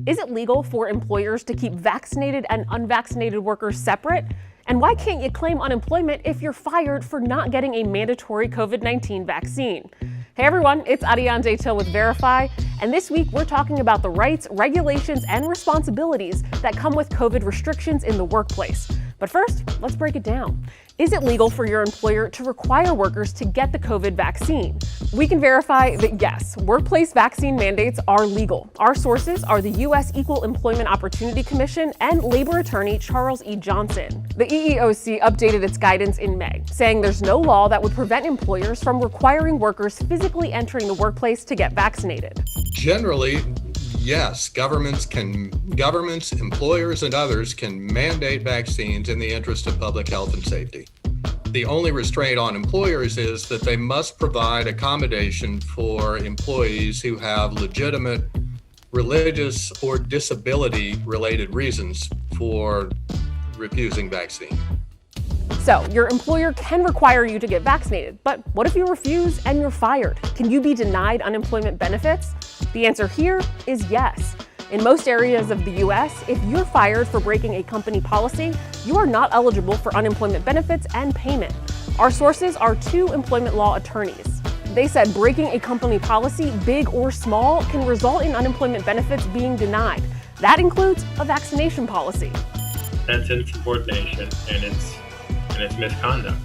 Is it legal for employers to keep vaccinated and unvaccinated workers separate? And why can't you claim unemployment if you're fired for not getting a mandatory COVID-19 vaccine? Hey everyone, it's Adiane Till with Verify, and this week we're talking about the rights, regulations, and responsibilities that come with COVID restrictions in the workplace. But first, let's break it down. Is it legal for your employer to require workers to get the COVID vaccine? We can verify that yes, workplace vaccine mandates are legal. Our sources are the U.S. Equal Employment Opportunity Commission and labor attorney Charles E. Johnson. The EEOC updated its guidance in May, saying there's no law that would prevent employers from requiring workers physically entering the workplace to get vaccinated. Generally, yes, governments, employers, and others can mandate vaccines in the interest of public health and safety. The only restraint on employers is that they must provide accommodation for employees who have legitimate religious or disability-related reasons for refusing vaccine. So, your employer can require you to get vaccinated, but what if you refuse and you're fired? Can you be denied unemployment benefits? The answer here is yes. In most areas of the U.S., if you're fired for breaking a company policy, you are not eligible for unemployment benefits and payment. Our sources are two employment law attorneys. They said breaking a company policy, big or small, can result in unemployment benefits being denied. That includes a vaccination policy. That's insubordination and it's misconduct,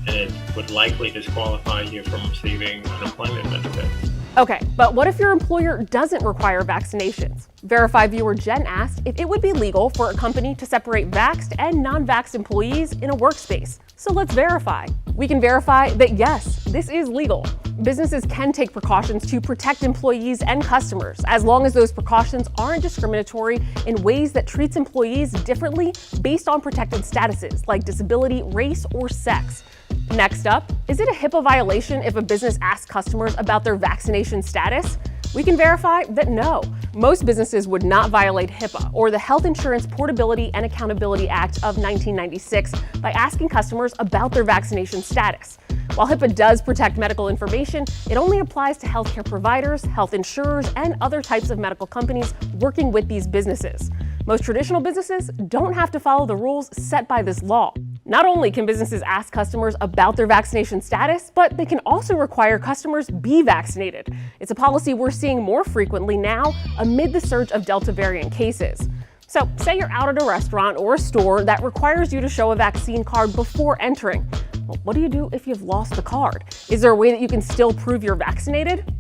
and it would likely disqualify you from receiving unemployment benefits. Okay, but what if your employer doesn't require vaccinations? Verify viewer Jen asked if it would be legal for a company to separate vaxxed and non-vaxxed employees in a workspace. So let's verify. We can verify that yes, this is legal. Businesses can take precautions to protect employees and customers, as long as those precautions aren't discriminatory in ways that treats employees differently based on protected statuses like disability, race, or sex. Next up, is it a HIPAA violation if a business asks customers about their vaccination status? We can verify that no. Most businesses would not violate HIPAA or the Health Insurance Portability and Accountability Act of 1996 by asking customers about their vaccination status. While HIPAA does protect medical information, it only applies to healthcare providers, health insurers, and other types of medical companies working with these businesses. Most traditional businesses don't have to follow the rules set by this law. Not only can businesses ask customers about their vaccination status, but they can also require customers be vaccinated. It's a policy we're seeing more frequently now amid the surge of Delta variant cases. So, say you're out at a restaurant or a store that requires you to show a vaccine card before entering. Well, what do you do if you've lost the card? Is there a way that you can still prove you're vaccinated?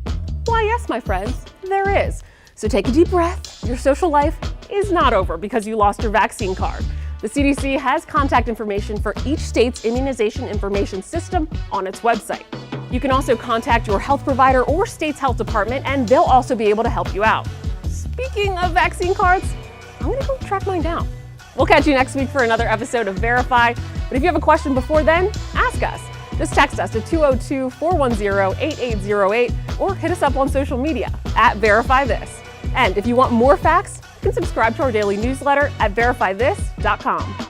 Why, yes, my friends, there is. So take a deep breath. Your social life is not over because you lost your vaccine card. The CDC has contact information for each state's immunization information system on its website. You can also contact your health provider or state's health department, and they'll also be able to help you out. Speaking of vaccine cards, I'm gonna go track mine down. We'll catch you next week for another episode of Verify, but if you have a question before then, ask us. Just text us to 202-410-8808 or hit us up on social media at Verify This. And if you want more facts, you can subscribe to our daily newsletter at verifythis.com.